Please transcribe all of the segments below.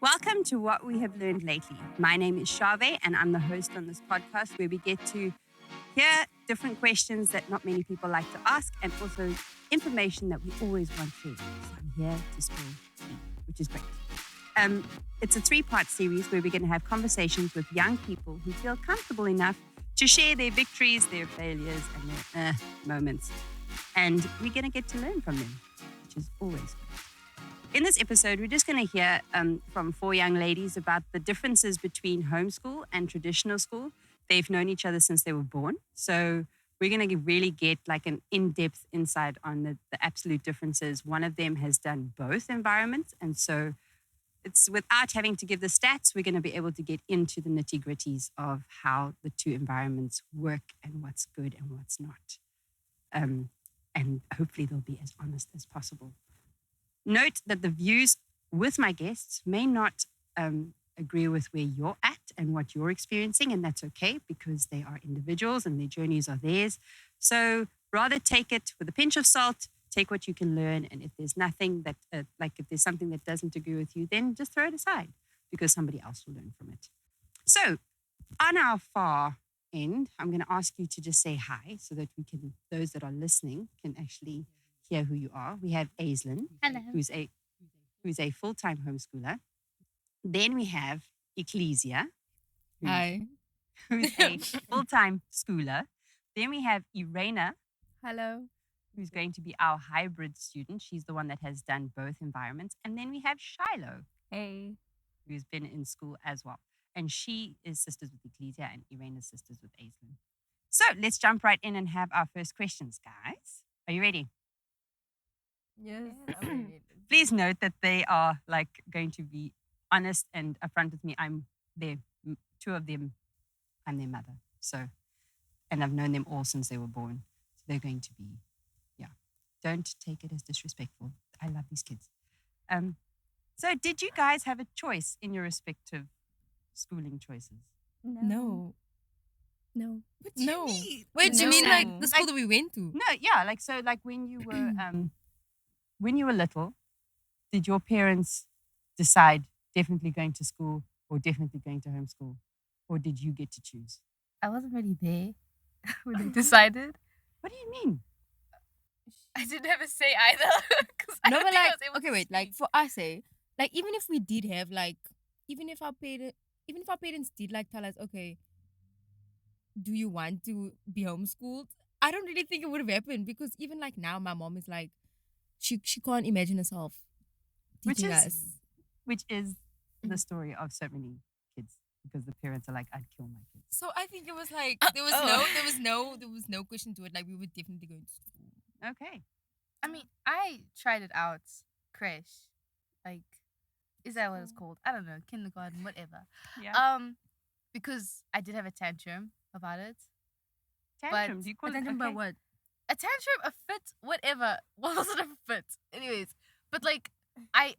Welcome to What We Have Learned Lately. My name is Shave, and I'm the host on this podcast where we get to hear different questions that not many people like to ask and also information that we always want to. So I'm here to spill tea, which is great. It's a 3-part series where we're going to have conversations with young people who feel comfortable enough to share their victories, their failures, and their moments. And we're going to get to learn from them, which is always good. In this episode, we're just going to hear from 4 young ladies about the differences between homeschool and traditional school. They've known each other since they were born. So we're going to really get like an in-depth insight on the absolute differences. One of them has done both environments. And so it's without having to give the stats, we're going to be able to get into the nitty-gritties of how the 2 environments work and what's good and what's not. And hopefully they'll be as honest as possible. Note that the views with my guests may not agree with where you're at and what you're experiencing, and that's okay because they are individuals and their journeys are theirs. So rather take it with a pinch of salt, take what you can learn, and if there's nothing that, if there's something that doesn't agree with you, then just throw it aside because somebody else will learn from it. So on our far end, I'm going to ask you to just say hi so that those that are listening can actually hear who you are. We have Aislinn, Hello. who's a full-time homeschooler. Then we have Ecclesia, Hi. who's a full-time schooler. Then we have Irena, Hello. who's going to be our hybrid student. She's the one that has done both environments. And then we have Shiloh, Hey. who's been in school as well. And she is sisters with Ecclesia and Irena's sisters with Aislinn. So let's jump right in and have our first questions, guys. Are you ready? Yes. Please note that they are going to be honest and upfront with me. I'm their 2 of them. I'm their mother. So, and I've known them all since they were born. So they're going to be, Don't take it as disrespectful. I love these kids. So did you guys have a choice in your respective schooling choices? No. No. What do you mean? Wait, do you mean No. like the school that we went to? No, yeah. When you were little, did your parents decide definitely going to school or definitely going to homeschool? Or did you get to choose? I wasn't really there when they decided. What do you mean? I didn't have a say either. 'Cause I No, don't but think I like, was able okay, to wait, like speak. for us, like even if we did have even if our parents did tell us, okay, do you want to be homeschooled? I don't really think it would have happened because even like now, my mom is like, she can't imagine herself teaching us. Which is the story of so many kids because the parents are like, I'd kill my kids. So I think it was like there was no question to it. Like we were definitely going to school. Okay. I mean, I tried it out. Creche. Like, is that what it's called? I don't know. Kindergarten, whatever. Yeah. Because I did have a tantrum about it. Tantrum. Do you call it? Attention by Okay. what? A tantrum, a fit, whatever. What was it a fit? Anyways, but like I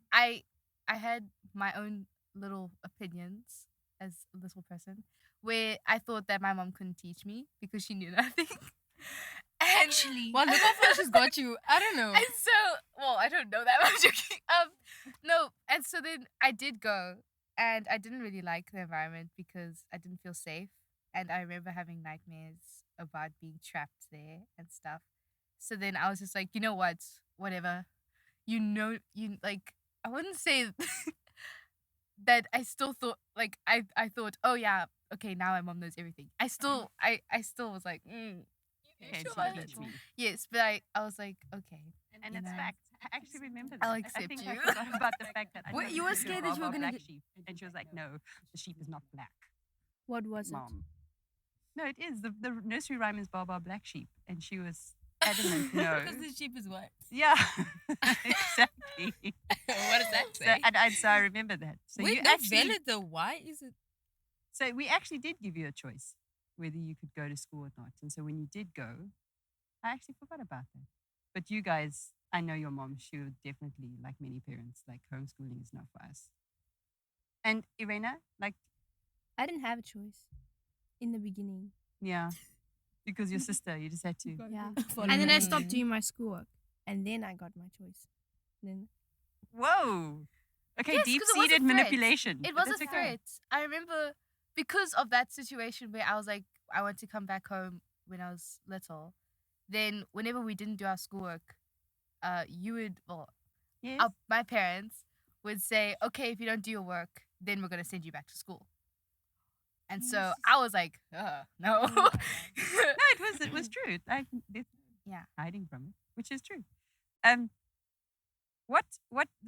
had my own little opinions as a little person where I thought that my mom couldn't teach me because she knew nothing. And Well, look how far she's got you. I don't know. and so, well, I don't know that much. Okay. No, and so then I did go, and I didn't really like the environment because I didn't feel safe, and I remember having nightmares about being trapped there and stuff. So then I was just like, you know what, whatever, I wouldn't say that I still thought I thought, oh yeah, okay, now my mom knows everything. I still was like, Okay, sure. so teach me. Yes, but I was like, okay. And You it's know. fact. I actually remember that. I'll I accept think you. I forgot about the fact that I Wait, told you were to scared that you were Baba gonna black get- sheep, and she was like, "No, the sheep is not black, What was it? Mom." No, it is. The nursery rhyme is Baba Black Sheep, and she was adamant. No. Because the sheep is white. Yeah, exactly. What does that So, say? so I remember that. So Wait, you no, actually, valid though. Why is it? so we actually did give you a choice whether you could go to school or not. And so when you did go, I actually forgot about that. But you guys, I know your mom, she would definitely, like many parents, like homeschooling is not for us. And Irena, like, I didn't have a choice in the beginning. yeah, because your sister, you just had to. Yeah. Follow And then I her. stopped doing my schoolwork. And then I got my choice. Then Whoa. Okay, Yes, 'cause it was a deep-seated threat. manipulation. It but was a that's okay. threat. I remember because of that situation where I was like, I want to come back home when I was little. Then whenever we didn't do our schoolwork, you would, well, Yes. my parents would say, okay, if you don't do your work, then we're gonna send you back to school. And so I was like, no. Oh my God. No, it was true. Like, there's no Yeah. hiding from it, which is true.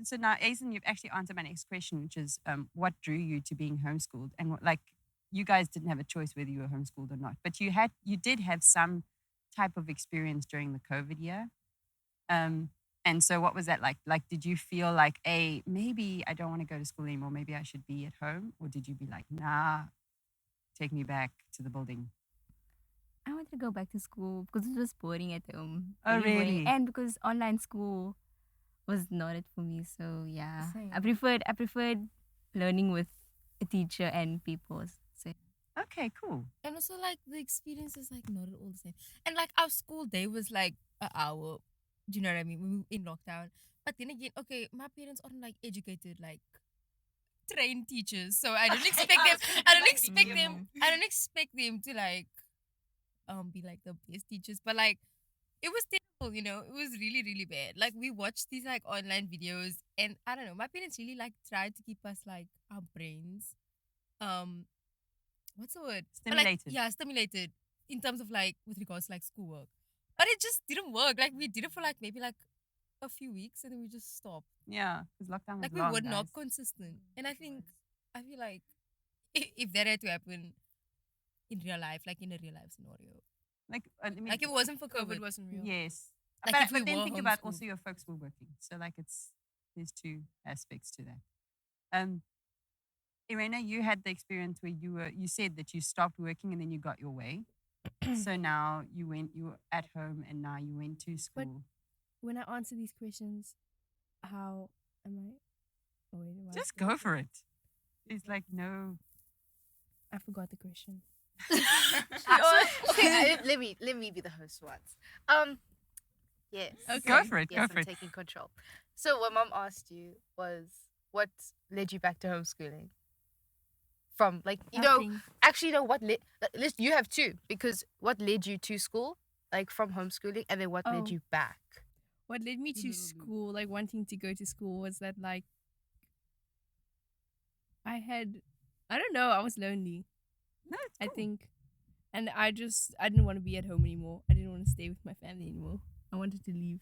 So now, Aizen, you've actually answered my next question, which is what drew you to being homeschooled? And like, you guys didn't have a choice whether you were homeschooled or not, but you did have some type of experience during the COVID year. And so what was that like? Like, did you feel like, maybe I don't want to go to school anymore, maybe I should be at home? Or did you be like, nah, take me back to the building? I wanted to go back to school because it was boring at home. Oh, anyway, really? And because online school was not it for me. So yeah, Same. I preferred learning with a teacher and people. So Okay, cool. And also, like, the experience is like not at all the same. And like our school day was like an hour. Do you know what I mean? We were in lockdown. But then again, okay, my parents aren't like educated, like trained teachers. So I don't expect them. I don't expect them. I don't expect them to like be like the best teachers. But like it was terrible, you know. It was really, really bad. Like we watched these like online videos, and I don't know. My parents really like tried to keep us like our brains, what's the word? But, like, Stimulated. yeah, stimulated in terms of like with regards to like schoolwork. But it just didn't work. Like we did it for like maybe like a few weeks, and then we just stopped. Yeah, because lockdown was Like we long, were not guys. consistent. And I feel like if that had to happen in real life, like in a real life scenario, Like, I mean, like if it wasn't for COVID, COVID wasn't real. yes. Like, but if we but then were think about homeschooled. also your folks were working. So like there's two aspects to that. Irena, you had the experience where you said that you stopped working and then you got your way. So now you were at home and now you went to school. When I answer these questions, how am I? Oh wait, am I Just still- go for it. There's like no. I forgot the question. Okay, let me be the host once. Yes. Go for it. Yes, Go I'm for it. taking control. So what Mom asked you was, what led you back to homeschooling? From like Nothing. actually what led you have two, because what led you to school, like from homeschooling, and then what led Oh. you back? What led me to school, like wanting to go to school, was that like I don't know, I was lonely, No, it's I cool. think. And I didn't want to be at home anymore. I didn't want to stay with my family anymore. I wanted to leave.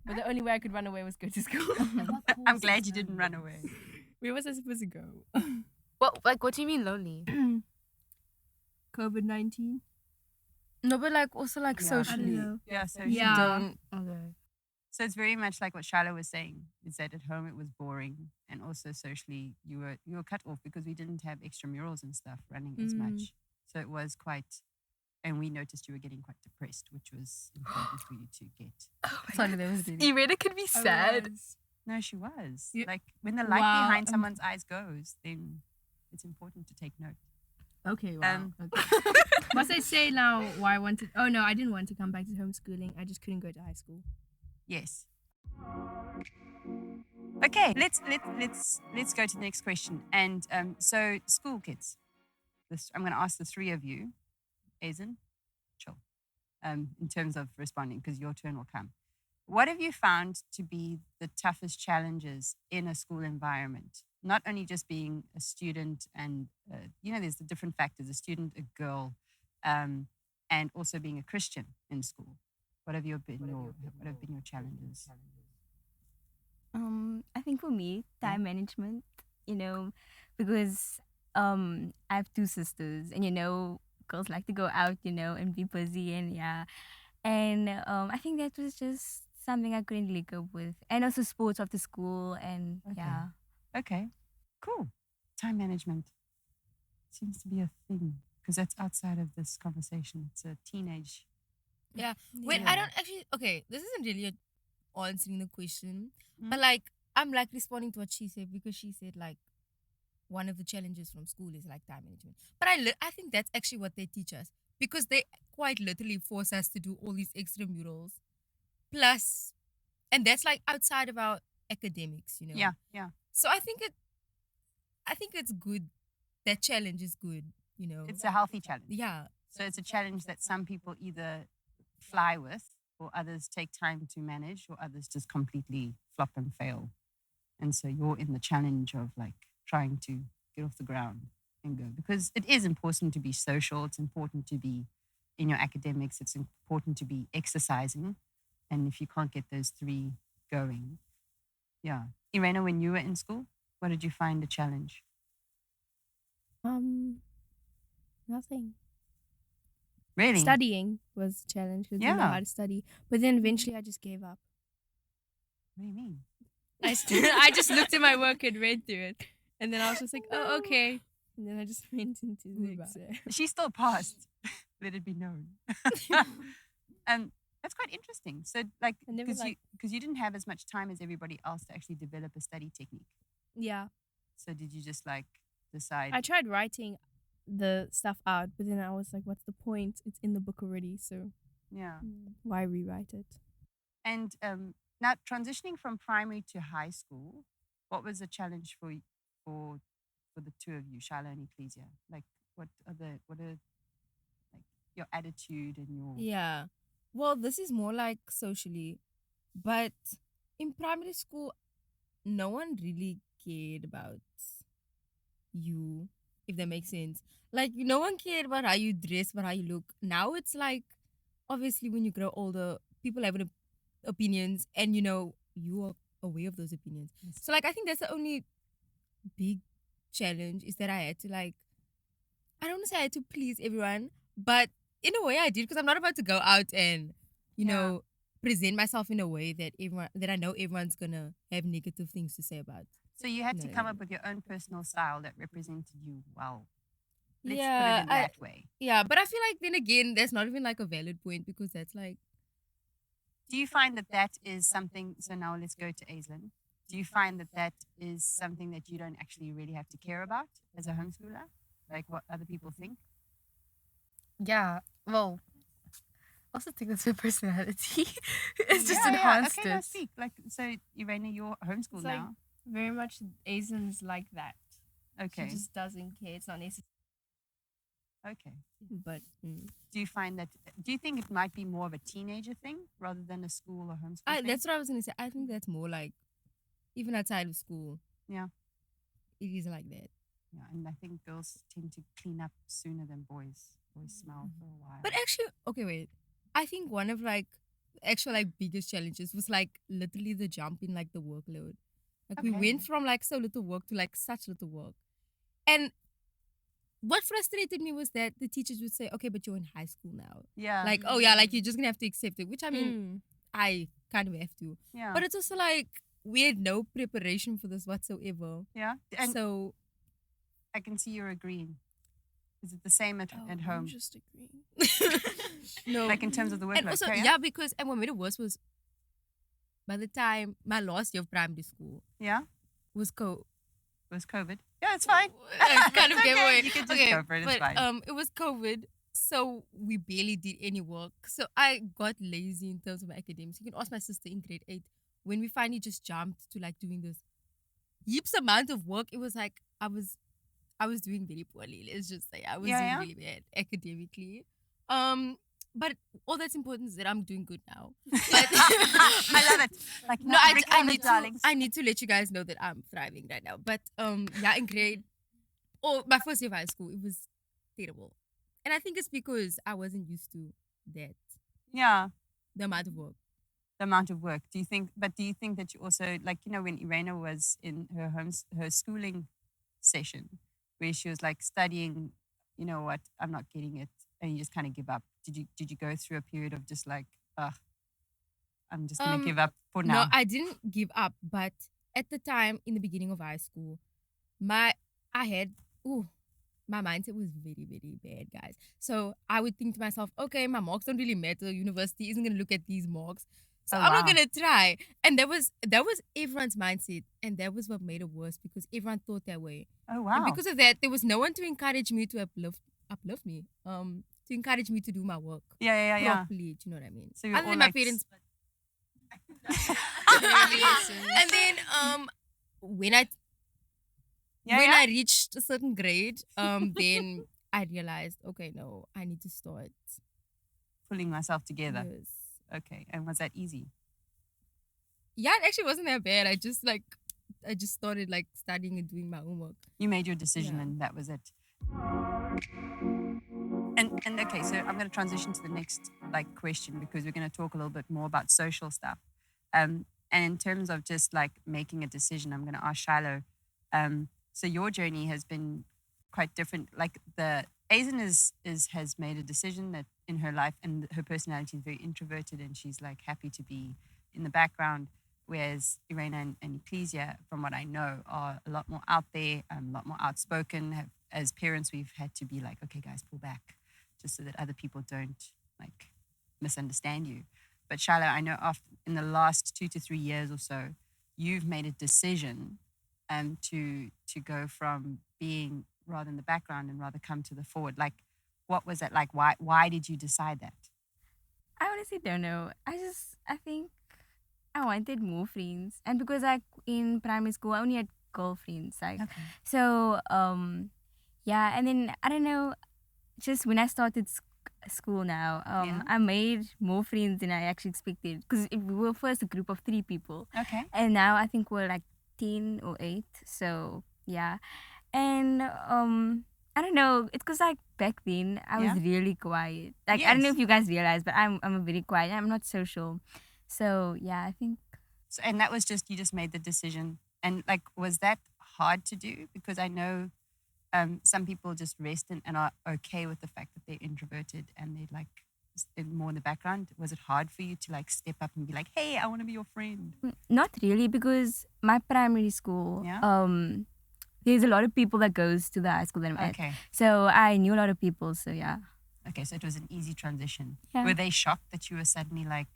But the only way I could run away was go to school. I'm glad you didn't run away. Where was I supposed to go? What do you mean lonely? COVID-19. No, but like also like Yeah. I don't socially. know. Yeah. So Yeah. Okay. So it's very much like what Shiloh was saying. Is that at home it was boring, and also socially you were cut off because we didn't have extramurals and stuff running as much. So it was quite, and we noticed you were getting quite depressed, which was important for you to get. Sorry, that was really. Irena can be sad. No, she was. You- Like when the light Wow, behind someone's eyes goes, then it's important to take note. Okay, wow. Um, Okay. Must I say now why I wanted? Oh no, I didn't want to come back to homeschooling. I just couldn't go to high school. Yes. Okay, let's go to the next question. And so school kids. I'm going to ask the three of you, Aizen, chill, in terms of responding because your turn will come. What have you found to be the toughest challenges in a school environment? Not only just being a student and, there's the different factors, a student, a girl, and also being a Christian in school. What have been your challenges? I think for me, time management, because I have two sisters, and girls like to go out, and be busy, and yeah. And I think that was just something I couldn't link up with. And also sports after school, and Okay. yeah. Okay, cool. Time management seems to be a thing because that's outside of this conversation. It's a teenage. Yeah. Wait, I don't actually. Okay, this isn't really answering the question, Mm. but like I'm like responding to what she said because she said like one of the challenges from school is like time management. But I think that's actually what they teach us because they quite literally force us to do all these extramurals, plus, and that's like outside of our academics, Yeah, yeah. So I think it's good. That challenge is good, you know. It's a healthy challenge. Yeah. So it's a challenge that some people either fly with, or others take time to manage, or others just completely flop and fail. And so you're in the challenge of like trying to get off the ground and go, because it is important to be social. It's important to be in your academics. It's important to be exercising. And if you can't get those three going, yeah. Irena, when you were in school, what did you find a challenge? Nothing. Really? Studying was a challenge because I didn't know Yeah. how to study. But then eventually I just gave up. What do you mean? I just looked at my work and read through it. And then I was just like, oh, okay. And then I just went into the exam. She still passed. Let it be known. And that's quite interesting. So, like, I never because you didn't have as much time as everybody else to actually develop a study technique. Yeah. So, did you just like decide? I tried writing the stuff out, but then I was like, what's the point? It's in the book already, so Yeah. why rewrite it? And now transitioning from primary to high school, what was the challenge for the two of you, Shiloh and Ecclesia? Like, what are like your attitude and your Yeah. Well, this is more like socially, but in primary school, no one really cared about you, if that makes sense. Like, no one cared about how you dress, about how you look. Now it's like, obviously, when you grow older, people have opinions, and you know, you are aware of those opinions. Yes. So, like, I think that's the only big challenge, is that I had to, like, I don't want to say I had to please everyone, but in a way I did, because I'm not about to go out and, you Yeah. know, present myself in a way that I know everyone's gonna have negative things to say about. So you had to No. come up with your own personal style that represented you well. Let's put Yeah, it in that way. Yeah, but I feel like then again, that's not even like a valid point, because that's like, Do you find that is something? So now let's go to Aislinn. Do you find that is something that you don't actually really have to care about as a homeschooler? Like what other people think? Yeah. Well, I also think that's my personality. It's just Yeah, enhanced Okay, now it. speak. Like, so Irena, you're homeschooled It's like now. very much Aizen's like that. Okay. She just doesn't care. It's not necessary. Okay. but Do you think it might be more of a teenager thing rather than a school or homeschool thing? that's what I was gonna say. I think that's more like, even outside of school. Yeah. It is like that. Yeah, and I think girls tend to clean up sooner than boys. Boys smell for a while. But actually, okay, wait. I think one of like actual like biggest challenges was like literally the jump in like the workload. Like we Okay. went from like so little work to like such little work. And what frustrated me was that the teachers would say, okay, but you're in high school now. yeah. Like, oh yeah, like you're just gonna have to accept it. Which I mean, Mm. I kind of have to. yeah. But it's also like we had no preparation for this whatsoever. yeah. And So I can see you're agreeing. Is it the same at I'm home? just agreeing. no. Like in terms of the workload? And also, Carry on. yeah, because and what made it worse was by the time my last year of primary school Yeah. was It was COVID. Yeah, it's fine. kind of It's gave okay. away. You can just Okay, go for it. It's but fine. it was COVID, so we barely did any work. So I got lazy in terms of my academics. You can ask my sister in grade 8 when we finally just jumped to like doing this heaps amount of work. It was like I was doing very poorly. Let's just say I was Yeah, doing yeah. really bad academically. But all that's important is that I'm doing good now. But I love it. Like, no, I recover, need darlings. I need to let you guys know that I'm thriving right now. But yeah, in grade, my first year of high school, it was terrible, and I think it's because I wasn't used to that, Yeah. the amount of work. The amount of work. Do you think that you also, like, you know, when Irena was in her schooling session where she was like studying, you know what, I'm not getting it, and you just kind of give up. Did you go through a period of just like, I'm just gonna give up for now? No, I didn't give up, but at the time in the beginning of high school, my mindset was very, very bad, guys. So I would think to myself, okay, my marks don't really matter. University isn't gonna look at these marks. So Oh, I'm not wow. gonna try. And that was everyone's mindset. And that was what made it worse, because everyone thought that way. Oh wow. And because of that, there was no one to encourage me to uplift me. To encourage me to do my work yeah. properly. Do you know what I mean? So you're Other all than my like parents. Very makes sense. And then when I when I reached a certain grade, then I realized, okay, no, I need to start. Pulling myself together. Yes. Okay. And was that easy? Yeah, it actually wasn't that bad. I just started like studying and doing my homework. You made your decision Yeah. and that was it. And okay, so I'm going to transition to the next like question because we're going to talk a little bit more about social stuff. And in terms of just like making a decision, I'm going to ask Shiloh. So your journey has been quite different. Like the Aizen has made a decision that in her life, and her personality is very introverted, and she's like happy to be in the background. Whereas Irena and Ecclesia, from what I know, are a lot more out there, a lot more outspoken. As parents, we've had to be like, okay, guys, pull back, just so that other people don't like misunderstand you. But Shiloh, I know in the last 2 to 3 years or so, you've made a decision to go from being rather in the background and rather come to the forward. Like, what was it like? Why did you decide that? I honestly don't know. I think I wanted more friends, and because like in primary school, I only had girlfriends. Like, Okay. so yeah, and then I don't know. Just when I started school now, Yeah. I made more friends than I actually expected. Because we were first a group of 3 people, Okay. and now I think we're like 10 or 8. So yeah, and I don't know. It's because like back then I was Yeah. really quiet. Like I don't know Yes. if you guys realize, but I'm a very quiet. I'm not social. So yeah, I think So, and that was just, you just made the decision. And like, was that hard to do? Because I know some people just rest and are okay with the fact that they're introverted and they're like more in the background. Was it hard for you to like step up and be like, hey, I want to be your friend? not really, because my primary school, Yeah. there's a lot of people that goes to the high school that I'm at. Okay. So I knew a lot of people. So yeah. Okay. So it was an easy transition. Yeah. Were they shocked that you were suddenly like,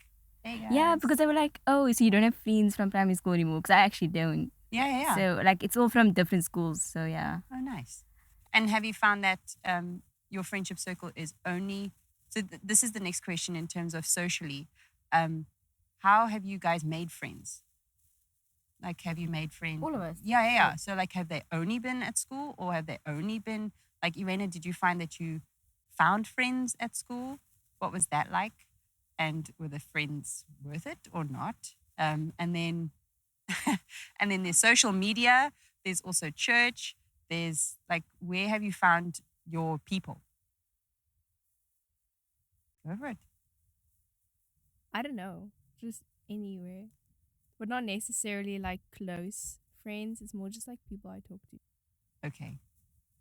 hey, guys? Yeah, because they were like, oh, so you don't have friends from primary school anymore? Because I actually don't. Yeah. So like it's all from different schools. So yeah. Oh, nice. And have you found that your friendship circle is only, so this is the next question in terms of socially, how have you guys made friends? Like, have you made friends? All of us. Yeah. So like, have they only been at school, or have they only been, like, Irena, did you find that you found friends at school? What was that like? And were the friends worth it or not? And then and then there's social media, there's also church, there's like, where have you found your people? Go for it. I don't know, just anywhere, but not necessarily like close friends. It's more just like people I talk to. Okay.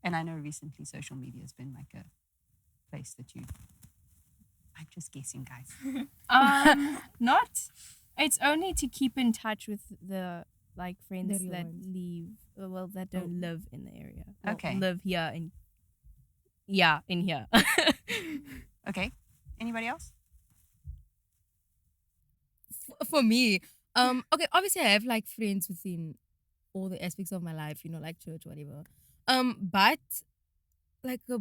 And I know recently social media has been like a place that I'm just guessing, guys. Not. It's only to keep in touch with the like friends real that ones. leave. Well, that don't live in the area. Okay. Live here in. Yeah, in here. Okay. Anybody else? For me, okay, obviously I have like friends within all the aspects of my life, like church, whatever. But like a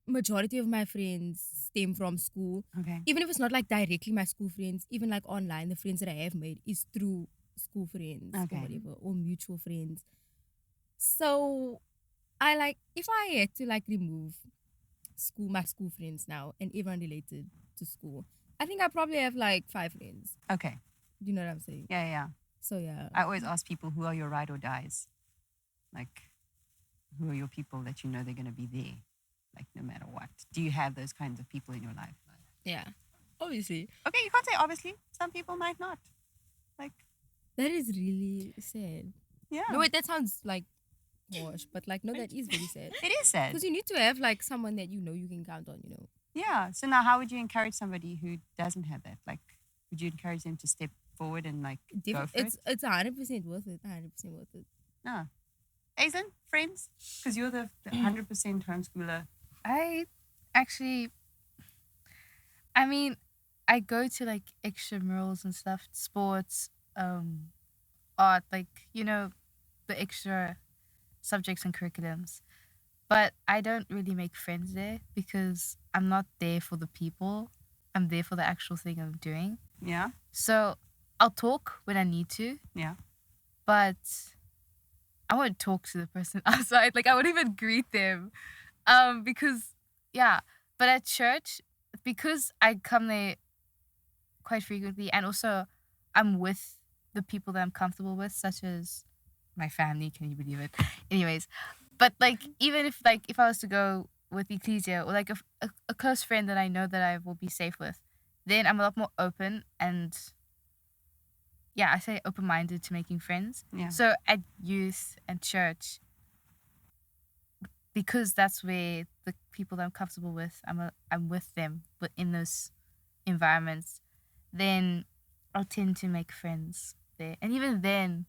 majority of my friends stem from school. Okay. Even if it's not like directly my school friends, even like online, the friends that I have made is through school friends Okay. or whatever, or mutual friends. So I like, if I had to like remove my school friends now and everyone related to school, I think I probably have like 5 friends. Okay. Do you know what I'm saying? Yeah. So yeah. I always ask people, who are your ride or dies? Like, who are your people that you know they're going to be there, like, no matter what? Do you have those kinds of people in your life? Yeah. Obviously. Okay, you can't say obviously. Some people might not. Like, That is really sad. yeah. No, wait, that sounds like harsh, but like, no, that is very sad. It is sad. Because you need to have like someone that you can count on, Yeah. So now, how would you encourage somebody who doesn't have that? Like, would you encourage them to step forward and like go for it? It's 100% worth it. 100% worth it. No. Aizen, friends? Because you're the 100% homeschooler. I actually, I mean, I go to like extramurals and stuff, sports, art, like, the extra subjects and curriculums. But I don't really make friends there because I'm not there for the people. I'm there for the actual thing I'm doing. Yeah. So I'll talk when I need to, Yeah. but I wouldn't talk to the person outside. Like I wouldn't even greet them. Because yeah. But at church, because I come there quite frequently, and also I'm with the people that I'm comfortable with, such as my family. Can you believe it? Anyways, but like even if I was to go with Ecclesia or like a close friend that I know that I will be safe with, then I'm a lot more open and yeah, I say open-minded to making friends. Yeah. So at youth and church, because that's where the people that I'm comfortable with, I'm with them, but in those environments, then I'll tend to make friends there. And even then,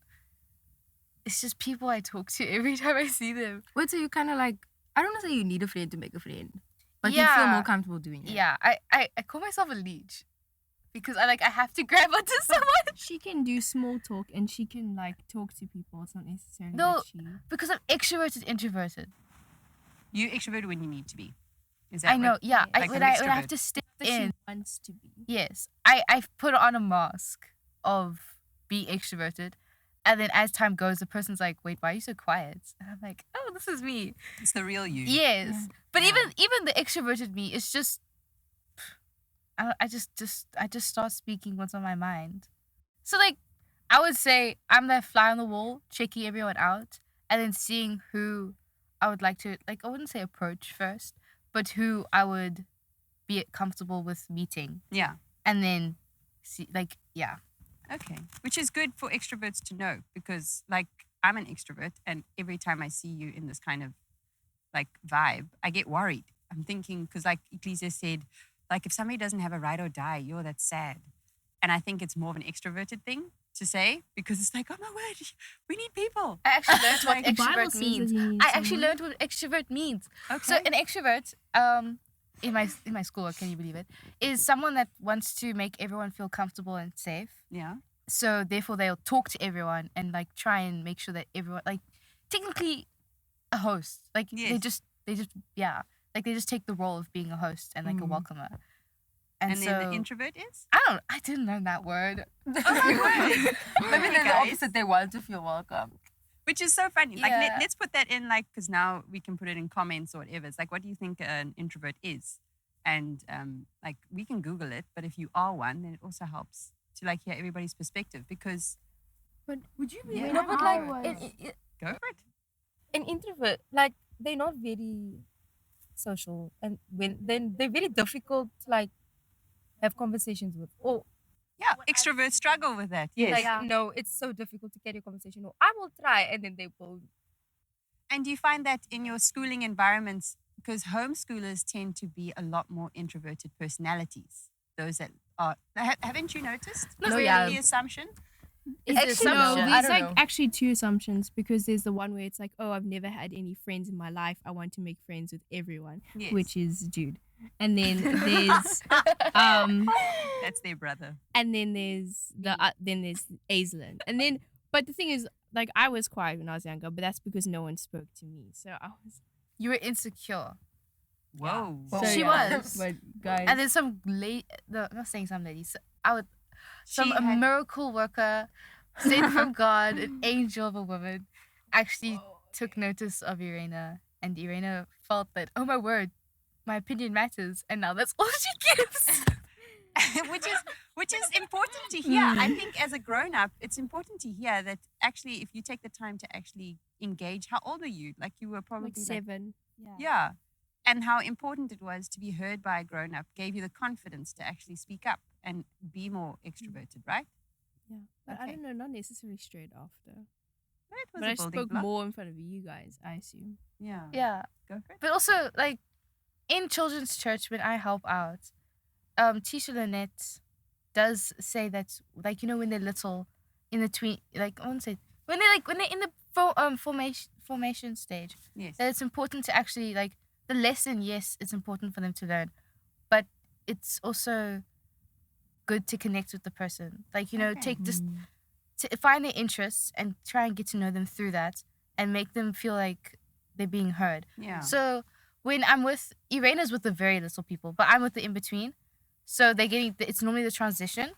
it's just people I talk to every time I see them. Wait, so you kind of like, I don't want to say you need a friend to make a friend, but you feel Yeah. more comfortable doing it. Yeah, I call myself a leech because I have to grab onto someone She can do small talk and she can like talk to people. It's not necessarily No. that she. because I'm extroverted, introverted. You extrovert when you need to be. Is that I know, yeah. Like When an I have extrovert. to step That in, she wants to be. yes, I've put on a mask of being extroverted, and then as time goes, the person's like, "Wait, why are you so quiet?" And I'm like, "Oh, this is me." It's the real you. Yes, Yeah. but Yeah. even the extroverted me is just, I just start speaking what's on my mind. So like, I would say I'm that fly on the wall, checking everyone out, and then seeing who I would like to like. I wouldn't say approach first, but who I would be comfortable with meeting, Yeah. and then see like yeah. Okay. Which is good for extroverts to know because, like, I'm an extrovert, and every time I see you in this kind of like vibe, I get worried. I'm thinking, because, like Ecclesia said, like, if somebody doesn't have a ride or die, that's sad. And I think it's more of an extroverted thing to say because it's like, oh my word, we need people. I actually learned what Like, The Bible extrovert says means. that you need I actually someone. learned what extrovert means. Okay. So an extrovert, in my school, can you believe it, is someone that wants to make everyone feel comfortable and safe. yeah. So therefore, they'll talk to everyone and like try and make sure that everyone, like, technically, a host. Like they Yes. just yeah, like they just take the role of being a host and like a Mhm. welcomer. And so then the introvert is? I didn't learn that word. Oh my word. Maybe Okay, they're the guys. opposite. They want to feel welcome. Which is so funny. Like, Yeah. let's put that in, like, because now we can put it in comments or whatever. It's like, what do you think an introvert is? And, like, we can Google it, but if you are one, then it also helps to, like, hear everybody's perspective because, But would you be? Yeah. No, but like I go for it. an introvert, like they're not very social, and then they're very difficult to like have conversations with. Or Yeah, extroverts struggle with that. Yes. like no, it's so difficult to carry a conversation. Or I will try, and then they will. And do you find that in your schooling environments, because homeschoolers tend to be a lot more introverted personalities? Those that are, haven't you noticed? No, Is that yeah. the assumption? It's Actually, assumption. no, I there's don't like know. actually two assumptions because there's the one where it's like, oh, I've never had any friends in my life. I want to make friends with everyone, Yes. which is Jude. And then there's That's their brother. and then there's Aislinn. And then but the thing is, like I was quiet when I was younger, but that's because no one spoke to me. So I was You were insecure. Whoa. So, She yeah. was. but guys And then some lady, no, I'm not saying some lady. Some She a had- miracle worker sent from God, an angel of a woman, actually took notice of Irena, and Irena felt that, oh my word, my opinion matters, and now that's all she gives. which is important to hear. I think as a grown up, it's important to hear that actually, if you take the time to actually engage, how old are you? Like you were probably like 7. yeah, and how important it was to be heard by a grown up gave you the confidence to actually speak up and be more extroverted, right? Yeah. But I Okay. don't know, not necessarily straight after. That was But a I building spoke block. more in front of you guys, I assume. Yeah. Yeah, Go for it. but also like in children's church when I help out, Tisha Lynette does say that, like, you know, when they're little, in the like I won't say when they're in the formation stage, Yes. that it's important to actually like the lesson. Yes, it's important for them to learn, but it's also good to connect with the person. Like, you know, Okay. take just to find their interests and try and get to know them through that and make them feel like they're being heard. Yeah. So when I'm with Irena's with the very little people, but I'm with the in between. So they're getting it's normally the transition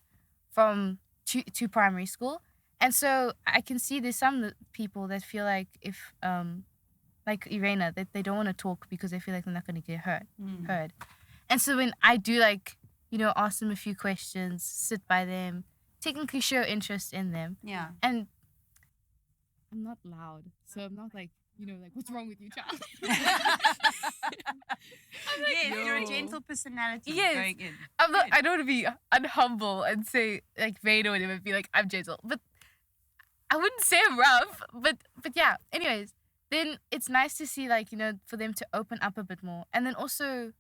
from to primary school, And so I can see there's some people that feel like if like Irena, that they don't want to talk because they feel like they're not going to get heard. And so when I do like, ask them a few questions, sit by them, technically show interest in them, Yeah. and I'm not loud, so I'm not like, like, what's wrong with you, child? Yes, you're a yo. gentle personality Yes. going in. I don't want to be unhumble and say like vain or whatever, and be like I'm gentle, but I wouldn't say I'm rough. But yeah. Anyways, then it's nice to see like for them to open up a bit more, and then also,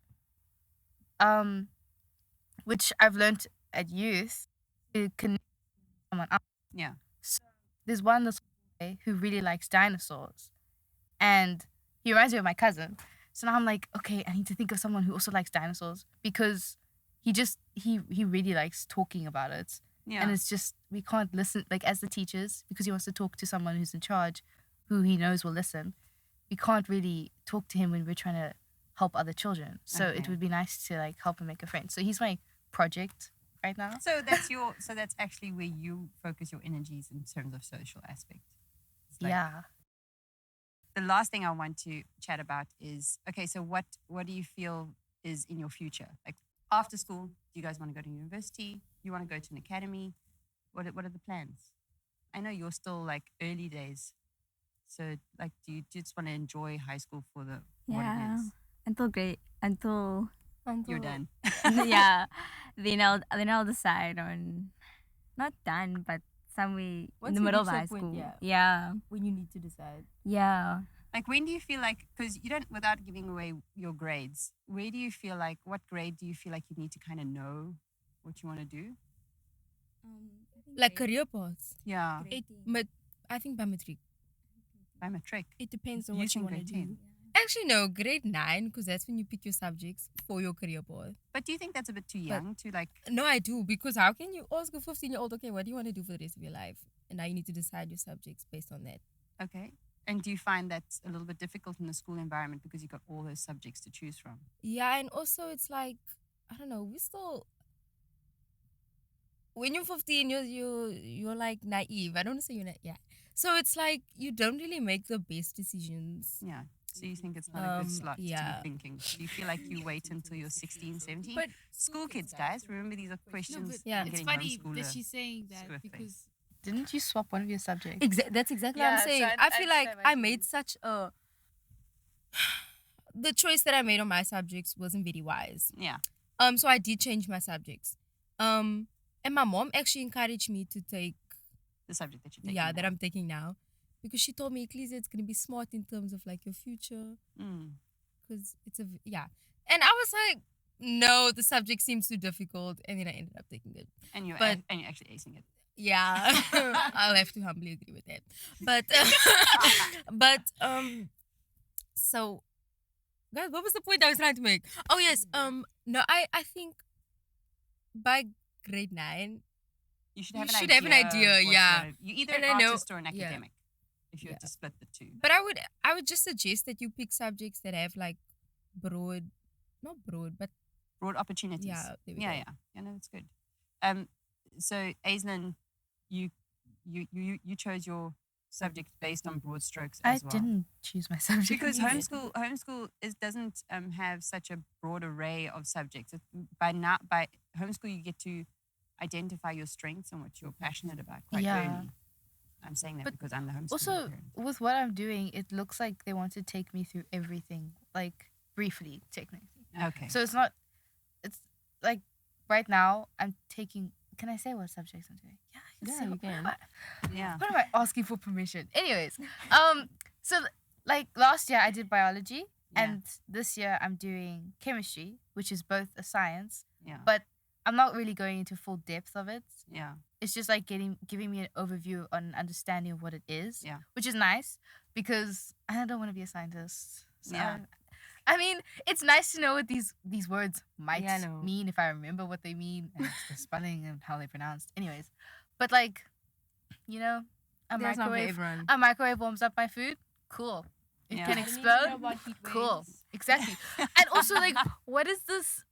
which I've learned at youth, to connect with someone else. Yeah. So there's one little boy who really likes dinosaurs, and he reminds me of my cousin. So now I'm like, okay, I need to think of someone who also likes dinosaurs, because he really likes talking about it. Yeah. And it's just, we can't listen, like as the teachers, because he wants to talk to someone who's in charge, who he knows will listen. We can't really talk to him when we're trying to help other children. So it Okay. would be nice to like help him make a friend. So he's my project right now. So that's actually where you focus your energies in terms of social aspect. It's like- Yeah. The last thing I want to chat about is, okay, so what do you feel is in your future? Like after school, do you guys want to go to university? You want to go to an academy? What are the plans? I know you're still like early days. So like, do you just want to enjoy high school for what Yeah. it is? Until You're done. yeah. Then I'll decide on, not done, but somewhere in Once the you middle of reach that high point, school. yeah. Yeah. When you need to decide. Yeah. Like, when do you feel like, because you don't, without giving away your grades, where do you feel like, what grade do you feel like you need to kind of know what you want to do? Like career paths. Yeah, But I think by matric. by matric. It depends on You what you think want to grade do. 10? Actually, no, grade 9, because that's when you pick your subjects for your career path. But do you think that's a bit too But- young to like, No, I do, because how can you ask a 15-year-old, okay, what do you want to do for the rest of your life? And now you need to decide your subjects based on that. okay? And do you find that's a little bit difficult in the school environment because you've got all those subjects to choose from? Yeah, and also it's like, I don't know, we still, when you're 15, you're like naive. I don't want to say you're not, yeah. So it's like you don't really make the best decisions. Yeah. So you think it's not a good slot to yeah. be thinking? Do you feel like you wait until you're 16, 17? But School kids, guys, remember these are questions. yeah. on It's getting funny homeschooler that sort saying of thing. Didn't you swap one of your subjects? That's exactly what Yeah, I'm so saying. I I feel like understand what I you made mean. such a. The choice that I made on my subjects wasn't very wise. Yeah. So I did change my subjects. And my mom actually encouraged me to take, The subject that you're taking. that now. I'm taking now, because she told me, Ecclesia, it's gonna be smart in terms of like your future, Mm. because it's and I was like, no, the subject seems too difficult, and then I ended up taking it. And you're But- and you're actually acing it. Yeah, I'll have to humbly agree with that. But so guys, what was the point I was trying to make? Oh yes, no, I think by grade 9, You should You have should an have an idea. idea, of what yeah. You either And an I know- artist or an yeah. academic. If you were Yeah. to split the two. but I would just suggest that you pick subjects that have like not broad, but Broad opportunities. yeah, there we Yeah, go. yeah. No, that's good. So Aislinn, you chose your subject based on broad strokes I as well. didn't choose my subject. Because either. homeschool doesn't have such a broad array of subjects. By homeschool you get to identify your strengths and what you're passionate about quite Yeah. early. I'm saying that But because I'm the homeschooling Also, parent. with what I'm doing, it looks like they want to take me through everything, like briefly, technically. Okay. So it's like right now I'm taking. Can I say what subjects I'm doing? Yeah, I can Yeah, say you what- can. what- yeah. What am I asking for permission? Anyways, so like last year I did biology, Yeah. and this year I'm doing chemistry, which is both a science, Yeah. but I'm not really going into full depth of it. Yeah. It's just like giving me an overview on an understanding of what it is, Yeah. which is nice because I don't want to be a scientist. So Yeah. I mean, it's nice to know what these words might Yeah, I know. mean if I remember what they mean and the spelling and how they're pronounced. Anyways, but like, a That's not for microwave, everyone. a microwave warms up my food. Cool. It Yeah. can You need to know explode. about heat Cool. waves. Exactly. And also like, what is this?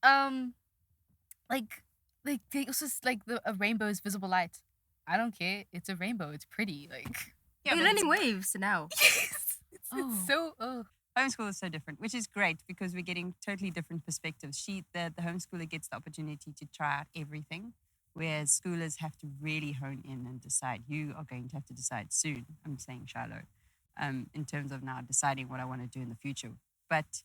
Like they also like a rainbow is visible light. I don't care. It's a rainbow. It's pretty. Like, You're learning waves now. yes, it's so. Homeschool is so different, which is great because we're getting totally different perspectives. The homeschooler gets the opportunity to try out everything, whereas schoolers have to really hone in and decide. You are going to have to decide soon. I'm saying Shiloh, in terms of now deciding what I want to do in the future. But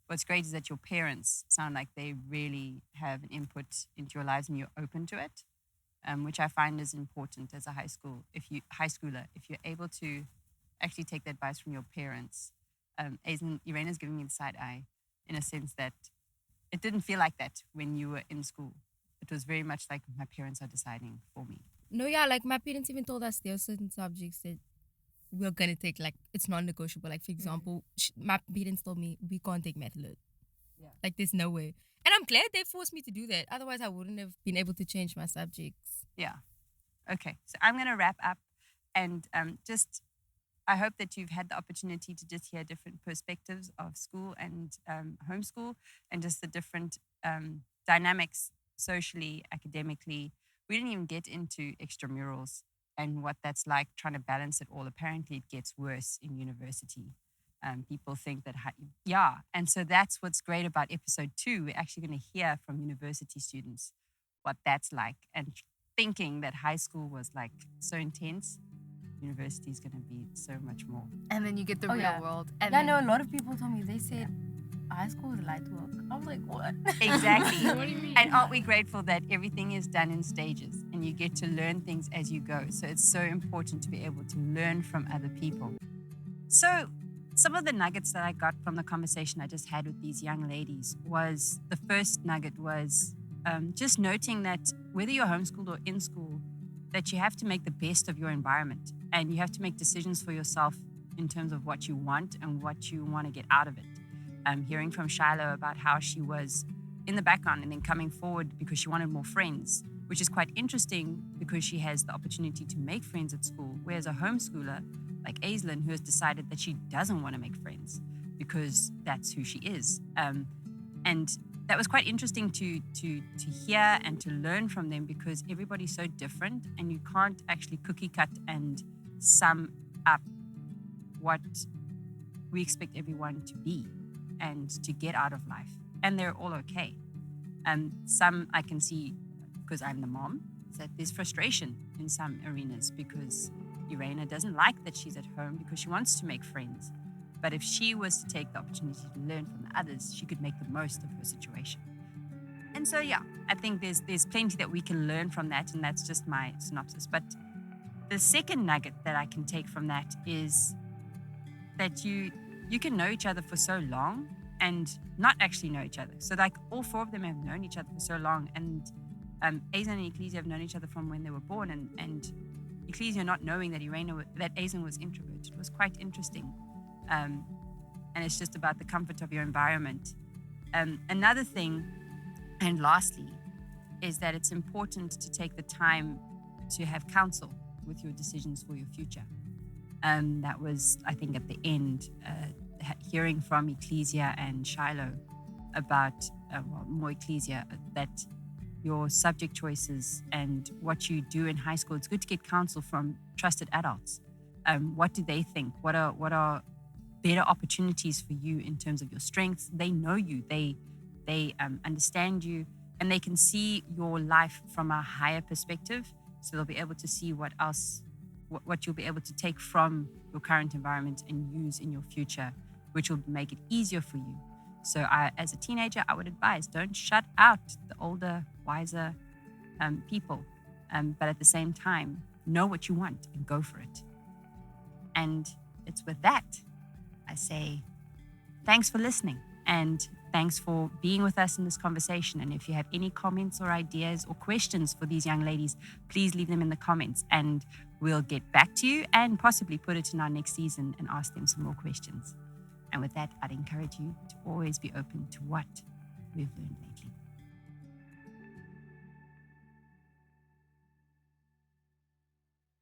what's great is that your parents sound like they really have an input into your lives and you're open to it, which I find is important as a high schooler. If you're able to actually take the advice from your parents. Irena's giving me the side eye in a sense that it didn't feel like that when you were in school. It was very much like my parents are deciding for me. No, yeah, like my parents even told us there are certain subjects that we're gonna take, like it's non-negotiable. Like for example, my parents told me we can't take math lit. Yeah. Like there's no way. And I'm glad they forced me to do that. Otherwise I wouldn't have been able to change my subjects. Yeah. Okay. So I'm going to wrap up and I hope that you've had the opportunity to just hear different perspectives of school and homeschool and just the different dynamics socially, academically. We didn't even get into extramurals and what that's like trying to balance it all. Apparently, it gets worse in university. People think that, and so that's what's great about episode 2. We're actually going to hear from university students what that's like and thinking that high school was like so intense. University is going to be so much more. And then you get the real yeah. world. And Yeah, then, no, a lot of people told me, they said high school is light work. I was like, what? Exactly. What do you mean? And aren't we grateful that everything is done in stages and you get to learn things as you go? So it's so important to be able to learn from other people. So some of the nuggets that I got from the conversation I just had with these young ladies was, the first nugget was just noting that whether you're homeschooled or in school, that you have to make the best of your environment and you have to make decisions for yourself in terms of what you want and what you want to get out of it. Hearing from Shiloh about how she was in the background and then coming forward because she wanted more friends, which is quite interesting because she has the opportunity to make friends at school, whereas a homeschooler like Aislinn, who has decided that she doesn't want to make friends because that's who she is. And that was quite interesting to hear and to learn from them because everybody's so different and you can't actually cookie cut and sum up what we expect everyone to be and to get out of life. And they're all okay. Some I can see, because I'm the mom, that there's frustration in some arenas because Irena doesn't like that she's at home because she wants to make friends. But if she was to take the opportunity to learn from the others, she could make the most of her situation. And so, yeah, I think there's plenty that we can learn from that, and that's just my synopsis. But the second nugget that I can take from that is that you can know each other for so long and not actually know each other. So, like, all 4 of them have known each other for so long, and Aislinn and Ecclesia have known each other from when they were born, and Ecclesia not knowing that Aislinn was introverted was quite interesting. And it's just about the comfort of your environment. Another thing, and lastly, is that it's important to take the time to have counsel with your decisions for your future. That was, I think, at the end, hearing from Ecclesia and Shiloh about, more Ecclesia, that your subject choices and what you do in high school, it's good to get counsel from trusted adults. What do they think? What are better opportunities for you in terms of your strengths? They know you, they understand you, and they can see your life from a higher perspective. So they'll be able to see what you'll be able to take from your current environment and use in your future, which will make it easier for you. So as a teenager, I would advise, don't shut out the older, wiser people. But at the same time, know what you want and go for it. And it's with that, I say, thanks for listening and thanks for being with us in this conversation. And if you have any comments or ideas or questions for these young ladies, please leave them in the comments and we'll get back to you and possibly put it in our next season and ask them some more questions. And with that, I'd encourage you to always be open to what we've learned lately.